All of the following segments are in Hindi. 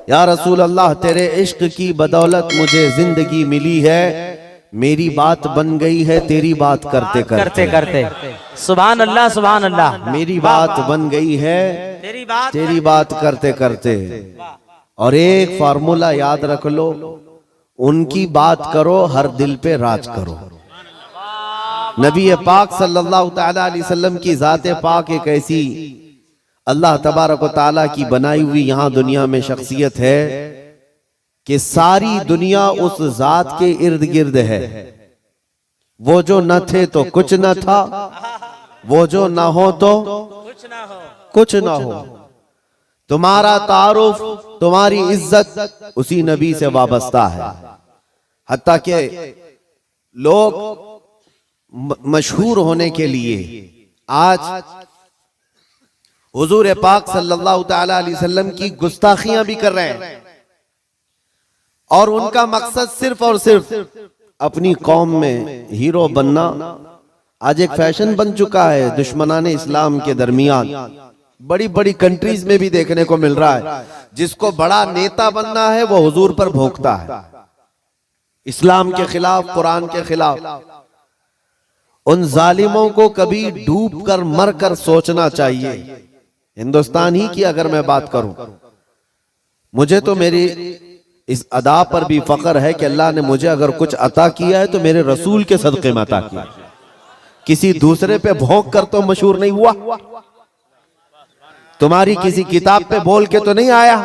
या रसूल अल्लाह तेरे इश्क की बदौलत मुझे जिंदगी मिली है, मेरी बात बन गई है तेरी बात करते करते करते। सुभान अल्लाह सुभान अल्लाह। मेरी बात बन गई है तेरी बात करते करते। और एक फार्मूला याद रख लो, उनकी बात करो हर दिल पे राज करो। नबी पाक सल्लल्लाहु तआला अलैहि वसल्लम की जाते पाक एक ऐसी अल्लाह तबारक व तआला की बनाई हुई यहाँ दुनिया में शख्सियत है कि सारी दुनिया उस जात के इर्द गिर्द है। वो जो न थे तो कुछ न था, वो जो न हो तो कुछ न हो। तुम्हारा तारुफ, तुम्हारी इज्जत उसी नबी से वाबस्ता है। हत्ता के लोग मशहूर होने के लिए आज हुजूर पाक सल्लल्लाहु तआला अलैहि वसल्लम की गुस्ताखियां भी कर रहे हैं, और उनका मकसद सिर्फ और सिर्फ अपनी कौम में हीरो बनना आज एक फैशन बन चुका है। दुश्मनाने इस्लाम के दरमियान बड़ी बड़ी कंट्रीज में भी देखने को मिल रहा है, जिसको बड़ा नेता बनना है वो हुजूर पर भोंकता है, इस्लाम के खिलाफ, कुरान के खिलाफ। उन जालिमों को कभी डूब कर मर कर सोचना चाहिए। हिंदुस्तान ही की अगर मैं बात करूं, मुझे तो मेरी इस अदा पर भी फख्र है कि अल्लाह ने मुझे अगर कुछ अता किया है तो मेरे रसूल के सदक़े में अता किया। किसी दूसरे पे भौंक कर तो मशहूर नहीं हुआ, तुम्हारी किसी किताब पे बोल के तो नहीं आया,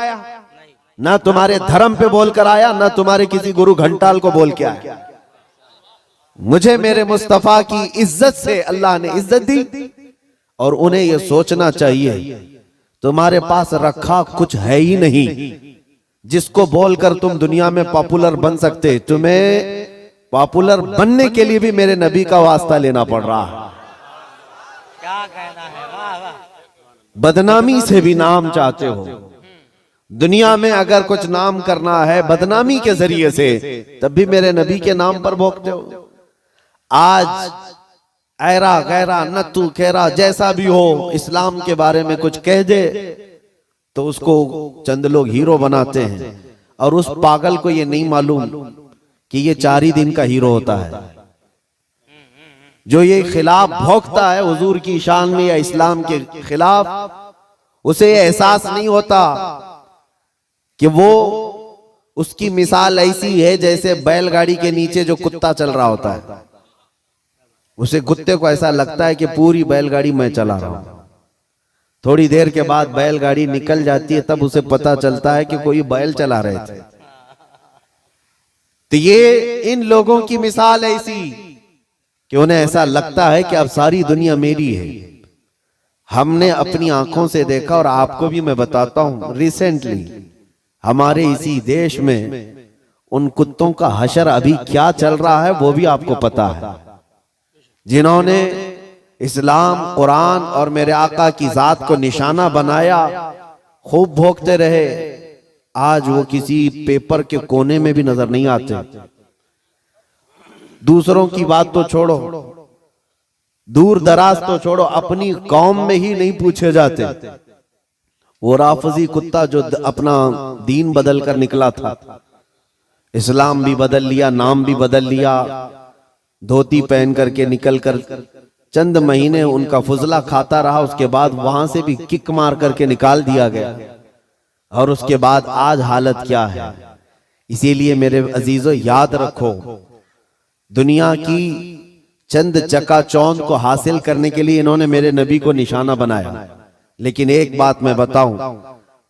ना तुम्हारे धर्म पे बोल कर आया, ना तुम्हारे किसी गुरु घंटाल को बोल के आया। मुझे मेरे मुस्तफा की इज्जत से अल्लाह ने इज्जत दी, और उन्हें यह सोचना चाहिए तुम्हारे पास रखा कुछ है ही नहीं जिसको बोलकर तुम दुनिया में पॉपुलर बन सकते। तुम्हें पॉपुलर बनने के लिए भी मेरे नबी का वास्ता लेना पड़ रहा है। क्या कहना है, वाह वाह। बदनामी से भी नाम चाहते हो दुनिया में, अगर कुछ नाम करना है बदनामी के जरिए से, तब भी मेरे नबी के नाम पर भोंकते हो। आज ऐरा गैरा नत्तू खेरा जैसा भी हो, इस्लाम के बारे में कुछ कह दे तो उसको चंद लोग हीरो बनाते हैं, और उस पागल को ये नहीं मालूम कि ये 4 ही दिन का हीरो होता है। जो ये खिलाफ भौंकता है हुजूर की शान में या इस्लाम के खिलाफ, उसे ये एहसास नहीं होता कि वो, उसकी मिसाल ऐसी है जैसे बैलगाड़ी के नीचे जो कुत्ता चल रहा होता है। उसे कुत्ते को ऐसा लगता है कि पूरी बैलगाड़ी मैं चला रहा हूं। थोड़ी देर के बाद बैलगाड़ी निकल जाती है, तब उसे पता चलता है कि कोई बैल चला रहे थे। तो ये इन लोगों की मिसाल ऐसी कि उन्हें ऐसा लगता है कि अब सारी दुनिया मेरी है। हमने अपनी आंखों से देखा, और आपको भी मैं बताता हूं, रिसेंटली हमारे इसी देश में उन कुत्तों का हशर अभी क्या चल रहा है वो भी आपको पता है। जिन्होंने इस्लाम, कुरान और मेरे आका की जात को निशाना बनाया, खूब भोंकते रहे, आज वो किसी पेपर के कोने में भी नजर नहीं आते। दूसरों की बात तो छोड़ो, दूर दराज तो छोड़ो, अपनी कौम में ही नहीं पूछे जाते। वो राफजी कुत्ता जो अपना दीन बदल कर निकला था, इस्लाम भी बदल लिया, नाम भी बदल लिया, धोती पहन करके निकल कर चंद महीने उनका फुजला खाता रहा, उसके बाद वहां से भी किक मार करके निकाल दिया गया। और उसके बाद आज हालत क्या है। इसीलिए मेरे अजीजों याद रखो, दुनिया की चंद चकाचौंध को हासिल करने के लिए इन्होंने मेरे नबी को निशाना बनाया। लेकिन एक बात मैं बताऊं,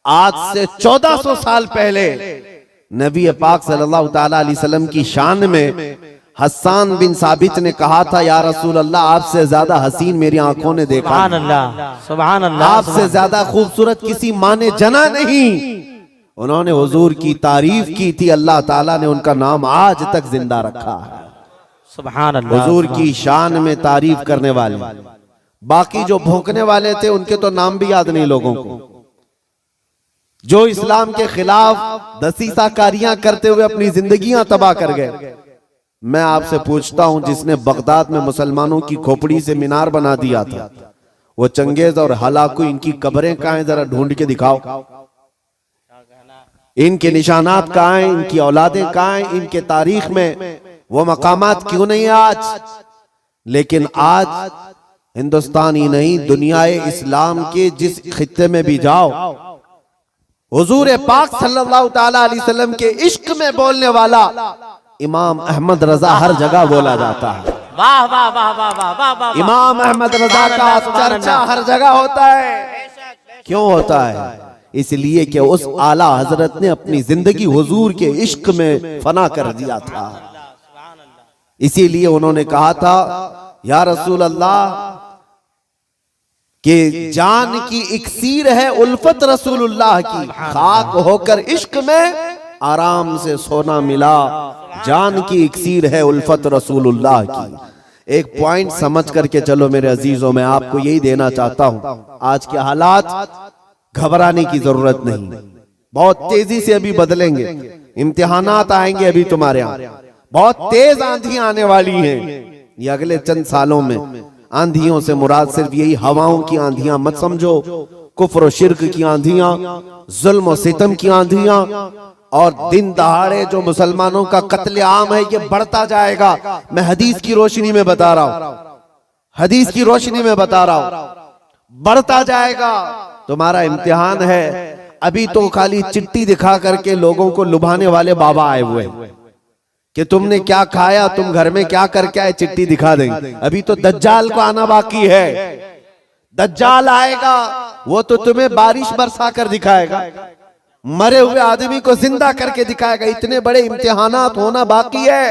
आज से 1400 साल पहले नबी पाक सल्लल्लाहु तआला अलैहि वसल्लम की शान में हस्सान बिन साबित ने कहा था, या रसूल अल्लाह आपसे ज्यादा हसीन मेरी आंखों ने देखा, सुभान अल्लाह सुभान अल्लाह, आपसे ज्यादा खूबसूरत किसी माँ ने जना नहीं। उन्होंने हुजूर की तारीफ की थी, अल्लाह ताला ने उनका नाम आज तक जिंदा रखा है। सुभान अल्लाह। हुजूर की शान में तारीफ करने वाले, बाकी जो भौंकने वाले थे उनके तो नाम भी याद नहीं लोगों को। जो इस्लाम के खिलाफ दसीसाकारियां करते हुए अपनी जिंदगियां तबाह कर गए। मैं आपसे पूछता हूं, जिसने बगदाद में मुसलमानों की खोपड़ी से मीनार बना दिया था, वो चंगेज और हलाकू, इनकी कब्रें कहां हैं? जरा ढूंढ के दिखाओ। इनके निशानात कहाँ हैं, इनकी औलादें कहाँ हैं, इनके तारीख में वो मकामात क्यों नहीं है आज। लेकिन आज हिंदुस्तान ही नहीं, दुनियाए इस्लाम के जिस खित्ते में भी जाओ, हुजूर पाक सल्लल्लाहु ताला अलैहि वसल्लम के इश्क में बोलने वाला इमाम अहमद रजा हर जगह बोला जाता है। वाह वाह वाह वाह वाह वाह वाह। इमाम अहमद रजा का चर्चा हर जगह होता है। क्यों होता है? इसलिए कि उस आला हजरत ने अपनी जिंदगी हुजूर के इश्क में फना कर दिया था। इसीलिए उन्होंने कहा था, या रसूल अल्लाह कि जान की इक्सीर है उल्फत रसूलुल्लाह की, खाक होकर इश्क में आराम से सोना मिला। जान की इक्सीर है उल्फत रसूलुल्लाह की। एक पॉइंट समझ करके चलो मेरे अजीजों, मैं आपको यही देना चाहता हूं, आज के हालात घबराने की जरूरत नहीं, बहुत तेजी से अभी बदलेंगे। इम्तिहानात आएंगे अभी तुम्हारे यहाँ, बहुत तेज आंधियां आने वाली हैं ये अगले चंद सालों में। आंधियों से मुराद सिर्फ यही हवाओं की आंधियां मत समझो, कुफ्र और शिर्क की आंधियां, जुल्म और सितम की आंधियां, और दिन दहाड़े जो मुसलमानों का कत्लेआम है ये बढ़ता जाएगा। मैं हदीस की रोशनी में बता रहा हूं, हदीस की रोशनी में बता रहा हूं, बढ़ता जाएगा। तुम्हारा इम्तिहान है। अभी तो खाली चिट्ठी दिखा करके लोगों को लुभाने वाले बाबा आए हुए कि तुमने क्या खाया, तुम घर में क्या करके आए, चिट्ठी दिखा देंगे। अभी तो दज्जाल को आना बाकी है। दज्जाल आएगा, वो तो तुम्हें बारिश बरसा कर दिखाएगा, मरे हुए आदमी को जिंदा करके दिखाएगा। इतने बड़े इम्तिहानात होना बाकी है।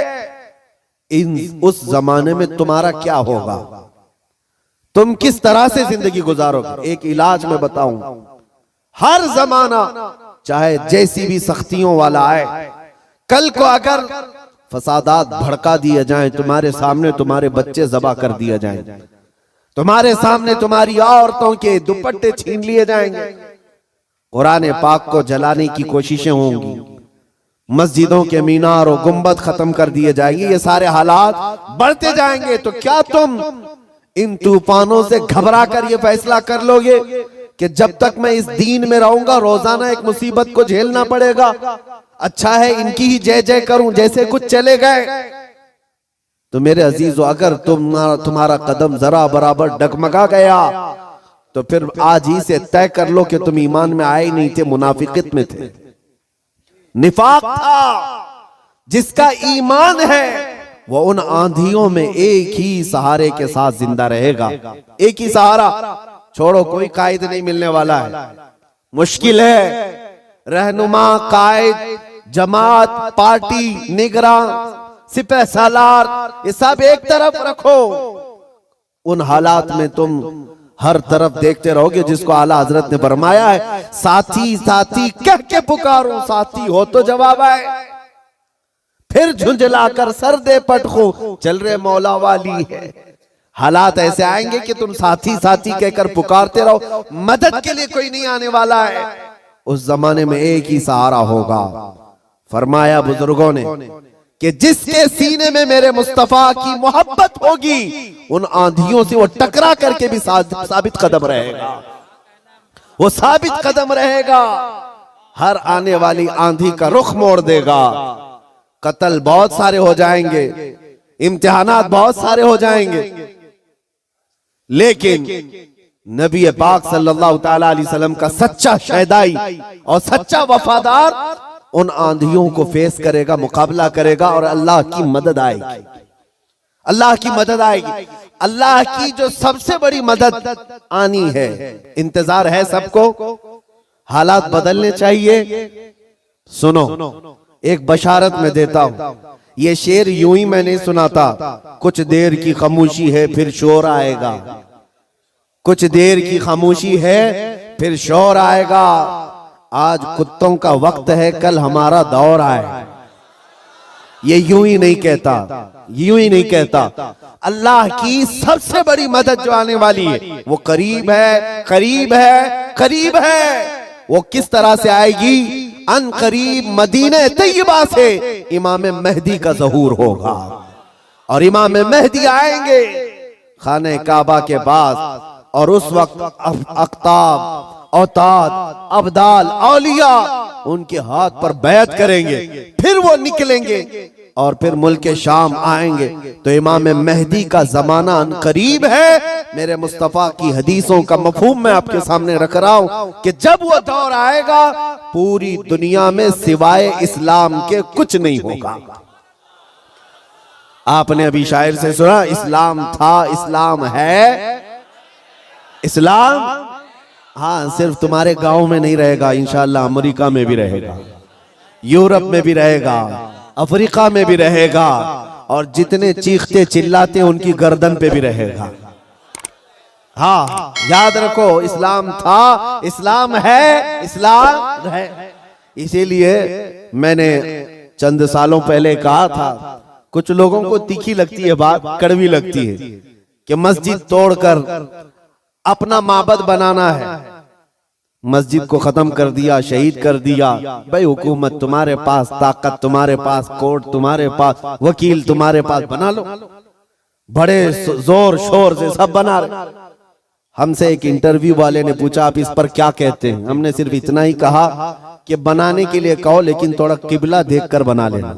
उस जमाने में तुम्हारा क्या होगा, तुम किस तरह से जिंदगी गुजारोगे? एक इलाज में बताऊं, हर जमाना चाहे जैसी भी सख्तियों वाला आए, कल को अगर फसादात भड़का दिए जाएं, तुम्हारे सामने तुम्हारे बच्चे ज़बा कर दिए जाएं, तुम्हारे सामने तुम्हारी औरतों के दुपट्टे छीन लिए जाएंगे, कुरान पाक को जलाने की कोशिशें होंगी, मस्जिदों के मीनार और गुंबद खत्म कर दिए जाएंगे, ये सारे हालात बढ़ते जाएंगे। तो क्या तुम इन तूफानों से घबरा कर ये फैसला कर लोगे कि जब तक मैं इस दीन में रहूंगा रोजाना एक मुसीबत को झेलना पड़ेगा, अच्छा है इनकी ही जय जय करूं, जैसे कुछ चले गए? तो मेरे अजीजों, अगर तुम्हारा कदम जरा बराबर डगमगा गया तो फिर आज ही से तय कर लो कि तुम ईमान में आए नहीं थे, मुनाफिकत में थे, निफाक था। जिसका ईमान है वो उन आंधियों में एक ही सहारे के साथ जिंदा रहेगा। एक ही सहारा, छोड़ो, कोई कायद नहीं मिलने वाला है, मुश्किल है। रहनुमा, कायद, जमात, पार्टी, निगरान, सिपह सालार, ये सब एक तरफ रखो। उन हालात में तुम हर तरफ देखते रहोगे जिसको आला हजरत ने फरमाया है, साथी साथी कह के पुकारो, साथी हो तो जवाब आए। फिर झुंझलाकर सर दे पटखो, चल रहे मौला वाली है। हालात ऐसे आएंगे कि तुम साथी साथी कहकर पुकारते रहो, मदद के लिए कोई नहीं आने वाला है। उस जमाने में एक ही सहारा होगा। फरमाया बुजुर्गों ने कि जिसके सीने में मेरे मुस्तफा की मोहब्बत होगी, उन आंधियों से वो टकरा करके भी साबित कदम रहेगा, वो साबित कदम रहेगा। हर आने वाली आंधी का रुख मोड़ देगा। कत्ल बहुत सारे हो जाएंगे, इम्तिहानात बहुत सारे हो जाएंगे, लेकिन नबी पाक सल्लल्लाहु ताला अलैहि वसल्लम का सच्चा शहदाई और सच्चा वफादार उन आंधियों को फेस करेगा, मुकाबला करेगा, और अल्लाह की मदद आएगी। अल्लाह की मदद आएगी। अल्लाह की जो सबसे बड़ी मदद आनी है, इंतजार है सबको। हालात बदलने चाहिए। सुनो, एक बशारत में देता हूं, ये शेर यूं ही मैं नहीं सुनाता। कुछ देर की खामोशी है फिर शोर आएगा, कुछ देर की खामोशी है फिर शोर आएगा। आज कुत्तों का वक्त है, कल हमारा दौर आए। ये यूं ही नहीं कहता, यूं ही नहीं कहता। अल्लाह की सबसे बड़ी मदद जो आने वाली है वो करीब है, करीब है, करीब है। वो किस तरह से आएगी? अन करीब मदीने तैयबा से इमाम मेहदी का ज़हूर होगा, और इमाम मेहदी आएंगे खाने काबा के पास, और उस वक्त अख्ताब, औताद, अब्दाल, औलिया उनके हाथ पर बैत करेंगे, फिर वो निकलेंगे और फिर मुल्क शाम आएंगे। तो इमाम मेहदी का जमाना करीब है। मेरे मुस्तफा की हदीसों का मफहूम मैं आपके सामने रख रहा हूं कि जब वो दौर आएगा पूरी दुनिया में सिवाय इस्लाम के कुछ नहीं होगा। आपने अभी शायर से सुना, इस्लाम था, इस्लाम है, इस्लाम हाँ सिर्फ तुम्हारे गांव में नहीं रहेगा, इंशाअल्लाह अमेरिका में भी रहेगा, यूरोप में भी रहेगा, अफ्रीका में भी रहेगा, और जितने चीखते चिल्लाते उनकी गर्दन पे भी रहेगा। हाँ याद रखो, इस्लाम था, इस्लाम है, इस्लाम है। इसीलिए मैंने चंद सालों पहले कहा था, कुछ लोगों को तीखी लगती है बात, कड़वी लगती है कि मस्जिद तोड़कर अपना माबद बनाना है, मस्जिद को खत्म कर दिया, शहीद कर दिया। भाई हुकूमत तुम्हारे पास, ताकत तुम्हारे पास, कोर्ट तुम्हारे पास, वकील तुम्हारे पास, बना लो, बड़े जोर शोर से सब बना रहे। हमसे एक इंटरव्यू वाले ने पूछा आप इस पर क्या कहते हैं? हमने सिर्फ इतना ही कहा कि बनाने के लिए कहो लेकिन थोड़ा किबला देखकर बना लेना।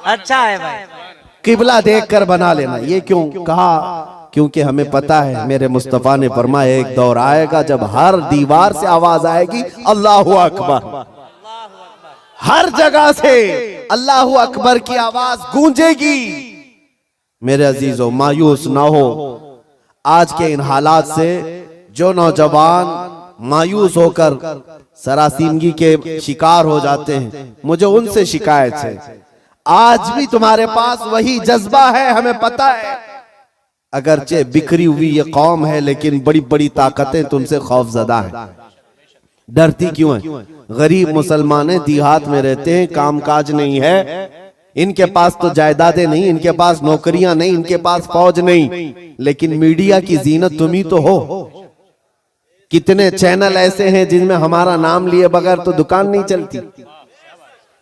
अच्छा है भाई, किबला देखकर बना लेना। ये क्यों कहा? क्योंकि हमें पता है मेरे मुस्तफा ने फरमाया एक दौर आएगा जब हर दीवार से आवाज आएगी अल्लाहु अकबर, हर जगह से अल्लाहु अकबर की आवाज गूंजेगी। मेरे अजीजों, मायूस ना हो आज के इन हालात से। जो नौजवान मायूस होकर सरासीमगी के शिकार हो जाते हैं, मुझे उनसे शिकायत है, आज भी तुम्हारे पास वही जज्बा है, हमें पता है। अगरचे बिखरी हुई ये कौम है लेकिन बड़ी बड़ी ताकतें तुमसे खौफजदा हैं। डरती क्यों है? गरीब मुसलमान देहात में रहते हैं, कामकाज नहीं है, इनके पास तो जायदादें नहीं, इनके पास नौकरियां नहीं, इनके पास फौज नहीं, लेकिन मीडिया की जीनत तुम ही तो हो। कितने चैनल ऐसे हैं जिनमें हमारा नाम लिए बगैर तो दुकान नहीं चलती।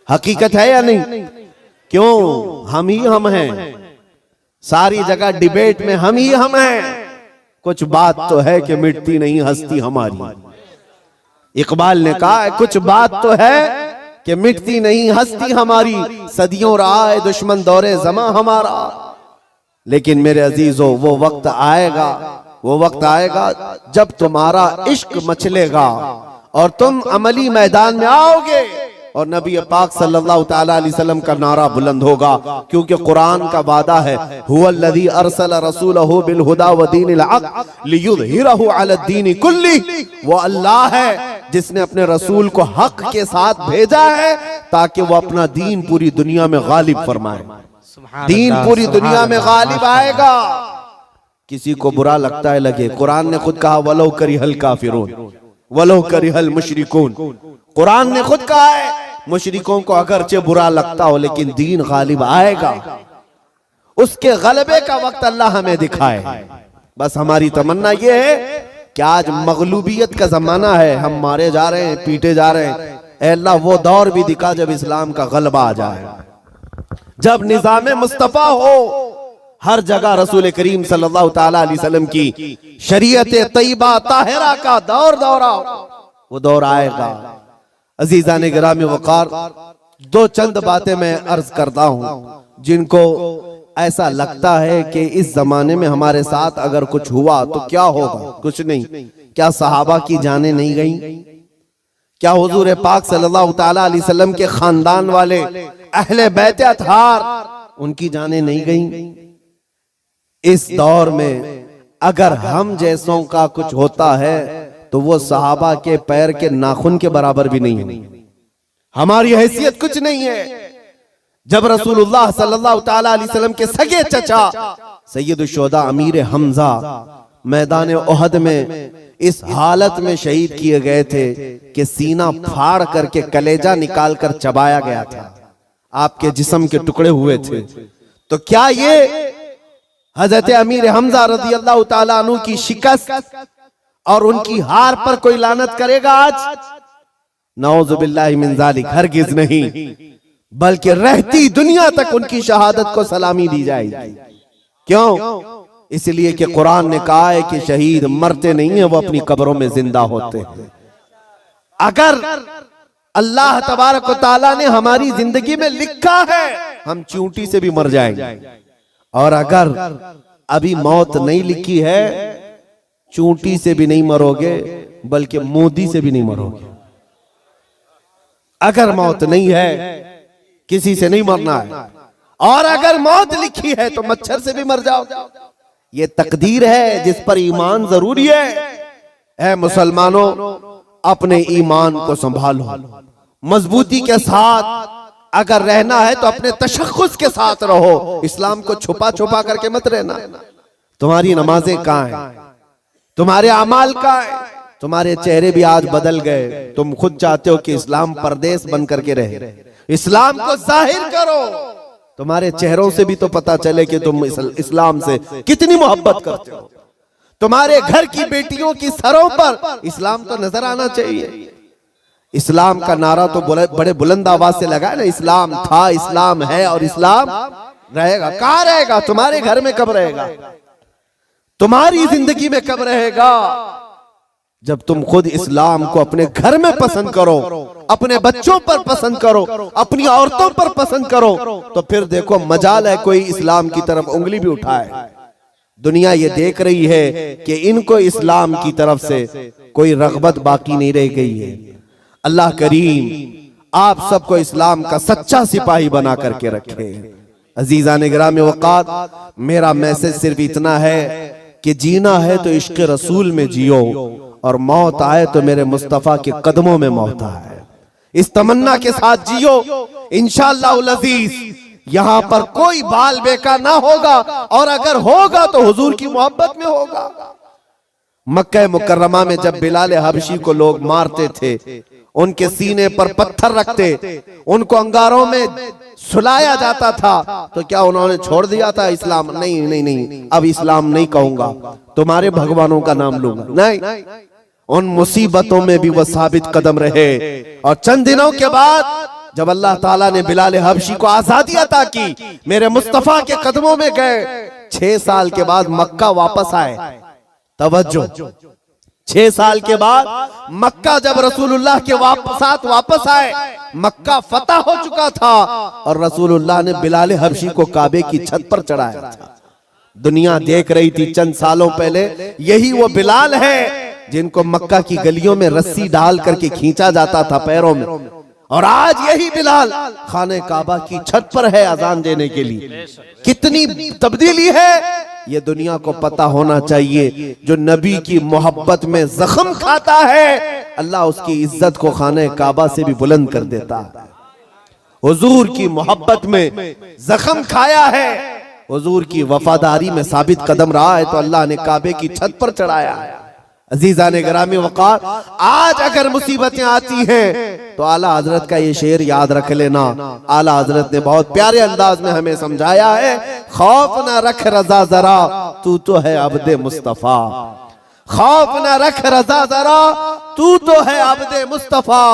हकीकत है या नहीं? क्यों? हम ही हम हैं, सारी जगह डिबेट में हम ही हम हैं। कुछ बात तो है कि मिटती नहीं हस्ती हमारी। इकबाल ने कहा है कुछ बात तो है कि मिटती नहीं हस्ती हमारी, सदियों रहा है दुश्मन दौरे जमा हमारा। लेकिन मेरे अजीजों, वो वक्त आएगा, वो वक्त आएगा जब तुम्हारा इश्क मचलेगा और तुम अमली मैदान में आओगे और नबी पाक सल्लल्लाहु ताला अलैहि वसल्लम का नारा बुलंद होगा। क्योंकि कुरान का वादा है, हुवल्लज़ी अरसला रसूलहु बिल हुदा व दीनिल हक़ लियुज़हिरहु अला दीनि कुल्ली। वो अल्लाह है जिसने अपने रसूल को हक के साथ भेजा है ताकि वो अपना दीन पूरी दुनिया में गालिब फरमाए। दीन पूरी दुनिया में गालिब आएगा। किसी को बुरा लगता है लगे, कुरान ने खुद कहा वलो करिहल काफिरून वलो करिहल मुशरिकून। कुरान ने खुद कहा है मुशरिकों को अगरचे बुरा लगता हो लेकिन दीन गालिब आएगा। उसके गलबे का वक्त अल्लाह हमें दिखाए। बस हमारी तमन्ना ये है कि आज मगलूबियत का जमाना है, हम मारे जा रहे हैं, पीटे जा रहे हैं। ऐ अल्लाह वो दौर भी दिखा जब इस्लाम का गलबा आ जाए, जब निजाम मुस्तफा हो, हर जगह रसूल करीम सल्लल्लाहु ताला अलैहि वसल्लम की शरीयत तैयबा ताहिरा का दौर दौरा, वो दौर आएगा। अजीजा ने गिरामी वकार, दो चंद बातें मैं अर्ज करता हूं जिनको ऐसा लगता है कि इस जमाने में हमारे साथ अगर कुछ हुआ तो क्या होगा? कुछ नहीं। क्या सहाबा की जानें नहीं गई? क्या हुजूर पाक सल्लल्लाहु ताला अलैहि वसल्लम के खानदान वाले अहले बैत अतहार उनकी जानें नहीं गई? इस दौर में अगर हम जैसों का कुछ होता है तो वो सहाबा के पैर के नाखून के बराबर भी नहीं है। हमारी हैसियत कुछ नहीं है। जब रसूलुल्लाह सल्लल्लाहु ताला अलैहि वसल्लम के सगे चचा सैयदुश शुहदा अमीर हमजा मैदान ओहद में इस हालत में शहीद किए गए थे कि सीना फाड़ करके कलेजा निकाल कर चबाया गया था, आपके जिस्म के टुकड़े हुए थे। तो क्या ये हजरत अमीर हमजा रज़ी अल्लाह ताला अन्हु की शिकस्त और उनकी हार पर कोई लानत करेगा आज? नऊज़ु बिल्लाहि मिन ज़ालिक, हरगिज़ नहीं, बल्कि रहती दुनिया तक उनकी शहादत को सलामी दी जाएगी। क्यों? इसलिए कि कुरान ने कहा है कि शहीद मरते नहीं है, वो अपनी कब्रों में जिंदा होते हैं। अगर अल्लाह तबारक व तआला ने हमारी जिंदगी में लिखा है हम चींटी से भी मर जाएंगे, और अगर अभी मौत नहीं लिखी है चींटी से भी नहीं मरोगे बल्कि मोदी से भी नहीं मरोगे। अगर मौत नहीं है किसी से नहीं मरना है, और अगर मौत लिखी है तो मच्छर से भी मर जाओ। ये तकदीर है जिस पर ईमान जरूरी है। ऐ मुसलमानों, अपने ईमान को संभालो, मजबूती के साथ अगर रहना है तो अपने तशख्खुस के साथ रहो। इस्लाम को छुपा छुपा करके मत रहना। तुम्हारी नमाजें कहाँ हैं, तुम्हारे अमाल कहाँ हैं? तुम्हारे चेहरे भी आज बदल गए। तुम खुद चाहते हो कि इस्लाम परदेश बन करके रहे। इस्लाम को जाहिर करो। तुम्हारे चेहरों से भी तो पता चले कि तुम इस्लाम से कितनी मोहब्बत करते हो। तुम्हारे घर की बेटियों की सरों पर इस्लाम तो नजर आना चाहिए। इस्लाम का नारा तो बड़े बुलंद आवाज से लगा है ना, इस्लाम था, इस्लाम है और इस्लाम रहेगा। कहां रहेगा? तुम्हारे घर में कब रहेगा? तुम्हारी जिंदगी में कब रहेगा? जब तुम खुद इस्लाम को अपने घर में पसंद करो, अपने बच्चों पर पसंद करो, अपनी औरतों पर पसंद करो, तो फिर देखो मजाल है कोई इस्लाम की तरफ उंगली भी उठाए। दुनिया ये देख रही है कि इनको इस्लाम की तरफ से कोई रगबत बाकी नहीं रह गई है। अल्लाह करीम आप सबको इस्लाम का सच्चा सिपाही बना करके रखे। अजीज़ान गिराम वक़ात, मेरा मैसेज सिर्फ इतना है कि जीना है तो इश्क रसूल में जियो, और मौत आए तो मेरे मुस्तफा के कदमों में मौत आए। इस तमन्ना के साथ जियो। इंशाअल्लाह अज़ीज यहां पर कोई बाल बेका ना होगा, और अगर होगा तो हुजूर की मोहब्बत में होगा। मक्का मुकर्रमा में जब बिलाल हबशी को लोग मारते थे, उनके सीने पर पत्थर रखते, उनको अंगारों में सुलाया जाता था, तो क्या उन्होंने छोड़ दिया था इस्लाम? नहीं नहीं नहीं, अब इस्लाम नहीं कहूंगा, तुम्हारे भगवानों का नाम लूंगा। नहीं, उन मुसीबतों में भी वह साबित कदम रहे। और चंद दिनों के बाद जब अल्लाह ताला ने बिलाल हबशी को आजादी अता की, मेरे मुस्तफा के कदमों में गए, 6 साल के बाद मक्का वापस आए। तवज्जो, 6 साल के बाद मक्का जब रसूलुल्लाह के साथ वापस आए, मक्का फतह हो चुका था, और रसूलुल्लाह ने बिलाल हबशी को काबे की छत पर चढ़ाया था। दुनिया देख रही थी चंद सालों पहले, यही वो बिलाल है जिनको मक्का की गलियों में रस्सी डाल करके खींचा जाता था पैरों में, और आज यही बिलाल खाने काबा की छत पर है अजान देने के लिए। कितनी तब्दीली है ये दुनिया को पता होना चाहिए। जो नबी की मोहब्बत में जख्म खाता है, अल्लाह उसकी इज्जत को खाने काबा से भी बुलंद कर देता है। हुजूर की मोहब्बत में जख्म खाया है, हुजूर की वफादारी में साबित कदम रहा है, तो अल्लाह ने काबे की छत पर चढ़ाया है। अजीज़ान गिरामी वक़ार, आज अगर मुसीबतें आती हैं तो आला हजरत का ये शेर याद रख लेना। आला हजरत ने बहुत प्यारे अंदाज में हमें समझाया है, खौफ न रख रजा जरा, तू तो है अब्दे मुस्तफा। खौफ न रख रजा जरा, तू तो है अब्दे मुस्तफा।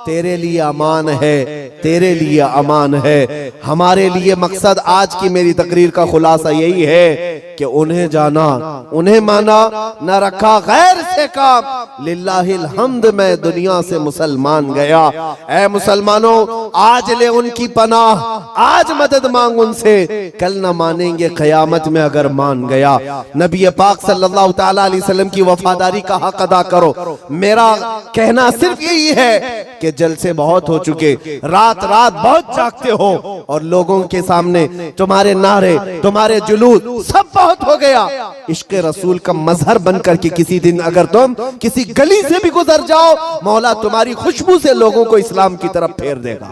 तेरे लिए अमान है, तेरे लिए अमान है। हमारे लिए मकसद आज की मेरी तकरीर का खुलासा यही है कि उन्हें जाना, उन्हें माना, न रखा गैर से काम। लिल्लाहिल हम्द, मैं दुनिया से मुसलमान गया। ऐ मुसलमानों, आज ले उनकी पनाह, आज मदद मांग उनसे, कल न मानेंगे क़यामत में अगर मान गया। नबी पाक सल्लल्लाहु तआला अलैहि वसल्लम की वफादारी का हक अदा करो। मेरा कहना सिर्फ यही है कि जलसे बहुत हो चुके, रात रात बहुत जागते हो, और लोगों के सामने तुम्हारे नारे, तुम्हारे जुलूस सब बहुत हो गया। इश्क रसूल का मजहर बनकर के किसी दिन अगर तुम किसी गली से भी गुजर जाओ, मौला तुम्हारी खुशबू से लोगों को इस्लाम की तरफ फेर देगा।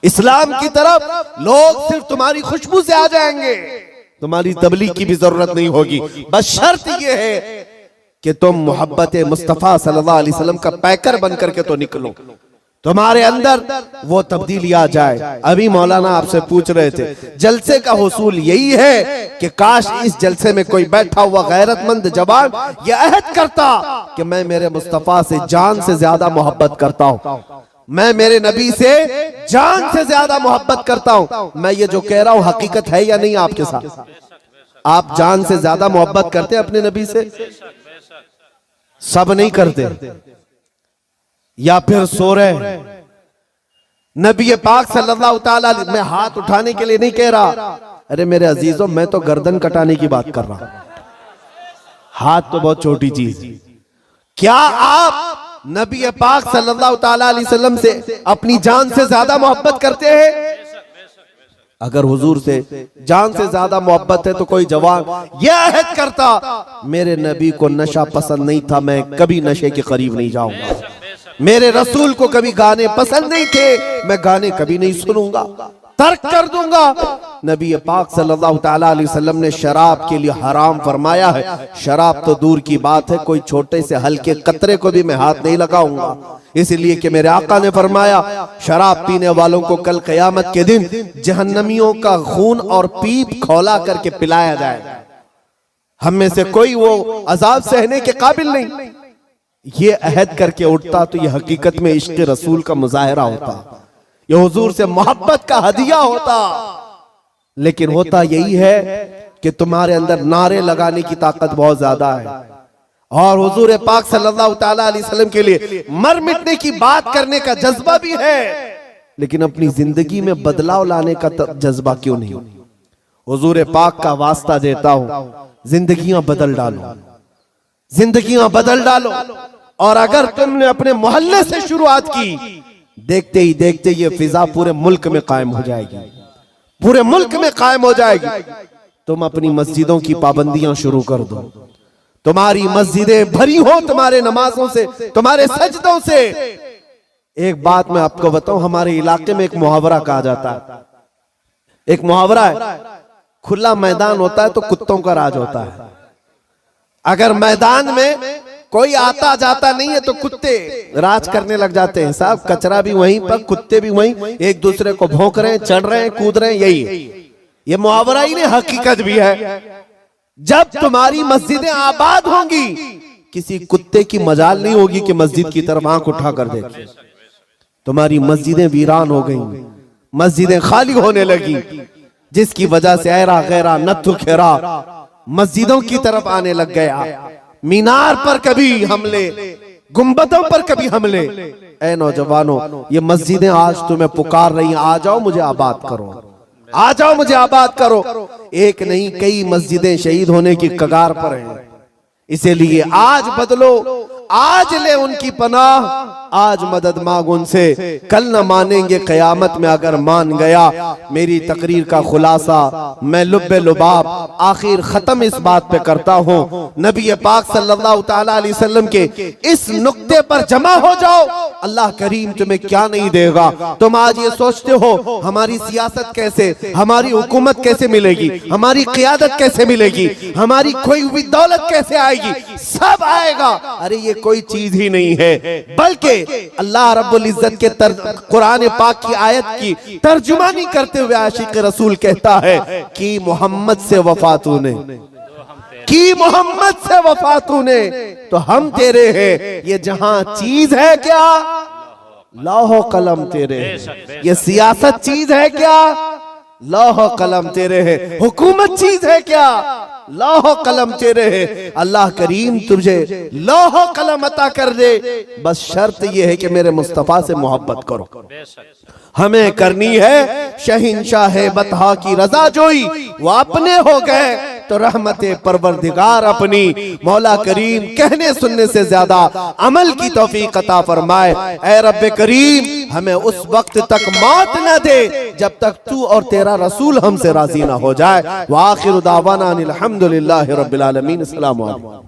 इस्लाम की तरफ लोग सिर्फ तुम्हारी खुशबू से आ जाएंगे, तुम्हारी तबलीग की भी जरूरत नहीं होगी। बस शर्त यह है कि तुम मोहब्बत मुस्तफा सल्लल्लाहु अलैहि वसल्लम का पैकर बनकर के तो निकलो, तुम्हारे अंदर वो तब्दीली आ जाए। अभी मौलाना आपसे पूछ रहे थे, जलसे का हुसूल यही है कि काश इस जलसे में कोई बैठा हुआ गैरतमंद जवान ये अहद करता कि मैं मेरे मुस्तफा से जान से ज्यादा मोहब्बत करता हूँ, मैं मेरे नबी से जान से ज्यादा मोहब्बत करता हूँ। मैं ये जो कह रहा हूँ हकीकत है या नहीं आपके साथ? आप जान से ज्यादा मोहब्बत करते हैं अपने नबी से? सब नहीं करते। या फिर सो रहे। नबी पाक सल्लल्लाहु ताला अलैहि, मैं हाथ उठाने के लिए नहीं कह रहा, अरे मेरे अजीजों मैं तो गर्दन कटाने की बात कर रहा हूं। हाथ तो बहुत छोटी चीज। क्या आप नबी पाक सल्लल्लाहु ताला अलैहि वसल्लम से अपनी जान से ज्यादा मोहब्बत करते हैं? अगर हुजूर से जान से ज्यादा मोहब्बत है तो कोई जवान यह अहद करता, मेरे नबी को नशा पसंद नहीं था, मैं कभी नशे के करीब नहीं जाऊंगा। मेरे रसूल को कभी गाने पसंद नहीं थे, मैं गाने कभी नहीं सुनूंगा, तर्क कर दूंगा। नबी पाक सल्लल्लाहु ताला अलैहि वसल्लम ने शराब के लिए हराम फरमाया है। शराब तो दूर की बात है, कोई छोटे से हल्के कतरे को भी मैं हाथ नहीं लगाऊंगा, इसलिए कि मेरे आका ने फरमाया शराब पीने वालों को कल क़यामत के दिन जहन्नमियों का खून और पीप खौला करके पिलाया जाएगा। हम में से कोई वो अजाब सहने के काबिल नहीं। ये अहद करके उठता तो ये हकीकत में इश्क़ रसूल का मुजाहिरा होता, ये हुजूर से मोहब्बत का हदिया होता। लेकिन होता यही है कि तुम्हारे अंदर नारे लगाने की ताकत बहुत ज्यादा है, और हुजूर पाक सल्लल्लाहु ताला अलैहि वसल्लम के लिए मर मिटने की बात करने का जज्बा भी है, लेकिन अपनी जिंदगी में बदलाव लाने का जज्बा क्यों नहीं? हुजूर पाक का वास्ता देता हूं, जिंदगियां बदल डालो, जिंदगियां बदल डालो। और अगर तुमने अपने मोहल्ले से शुरुआत की, देखते ही देखते ये फिजा पूरे मुल्क में कायम हो जाएगी, पूरे मुल्क में कायम हो जाएगी। तुम अपनी मस्जिदों की पाबंदियां शुरू कर दो, तुम्हारी मस्जिदें भरी हो तुम्हारे नमाजों से, तुम्हारे सजदों से। एक बात मैं आपको बताऊं, हमारे इलाके में एक मुहावरा कहा जाता है, एक मुहावरा है, खुला मैदान होता है तो कुत्तों का राज होता है। अगर मैदान में कोई आता जाता नहीं है तो कुत्ते राज करने लग जाते हैं। साहब कचरा भी वहीं पर, कुत्ते भी वहीं, एक दूसरे को भौंक रहे हैं, चढ़ रहे हैं, कूद रहे हैं। यही ये मुहावरा ही नहीं, हकीकत भी है। जब तुम्हारी मस्जिदें आबाद होंगी, किसी कुत्ते की मजाल नहीं होगी कि मस्जिद की तरफ आंख उठा कर देखे। तुम्हारी मस्जिदें वीरान हो गई, मस्जिदें खाली होने लगी, जिसकी वजह से ऐरा गैरा नत्थु खेरा मस्जिदों की तरफ आने लग गया। मीनार पर कभी हमले, गुंबदों पर कभी हमले। ऐ नौजवानों, ये मस्जिदें आज तुम्हें पुकार रही हैं, आ जाओ मुझे आबाद करो, आ जाओ मुझे आबाद करो। एक नहीं कई मस्जिदें शहीद होने की कगार पर हैं। इसीलिए आज बदलो, आज ले उनकी पनाह, आज मदद मांग उनसे, कल न मानेंगे क़यामत में अगर मान गया। मेरी तकरीर का खुलासा मैं लुब्बे लुबाब आखिर खत्म इस बात पे करता हूँ, नबी पाक सल्लल्लाहु ताला अलैहि वसल्लम के इस नुक्ते पर जमा हो जाओ, अल्लाह करीम तुम्हें क्या नहीं देगा। तुम आज ये सोचते हो हमारी सियासत कैसे, हमारी हुकूमत कैसे मिलेगी, हमारी क़ियादत कैसे मिलेगी, हमारी खोई हुई दौलत कैसे आएगी, सब आएगा। अरे ये कोई चीज ही नहीं है, बल्कि अल्लाह रब्बुल इज्जत के कुरान पाक की आयत की तर्जुमानी करते हुए आशिक रसूल कहता है कि मोहम्मद से वफा तूने, कि मोहम्मद से वफा तूने तो हैं तेरे हैं। ये जहां चीज है क्या, लौह कलम तेरे हैं। ये सियासत चीज है क्या, लौह कलम तेरे है। हुकूमत चीज है क्या, लौह कलम तेरे है। अल्लाह करीम तुझे लौह कलम अता कर दे, बस शर्त यह है कि मेरे मुस्तफा से मोहब्बत करो। हमें करनी है शहंशाह बतहा की रजा जोई, वो अपने हो गए तो रहमते परवरदिगार अपनी। मौला करीम कहने सुनने से ज्यादा अमल की तौफीक अता फरमाए। ऐ रब्बे करीम हमें उस वक्त तक मौत न दे जब तक तू और तेरा रसूल हमसे राजी ना हो जाए। व आखिरु दावाना अनिल हम्दुलिल्लाहि रब्बिल आलमीन। अस्सलामु अलैकुम।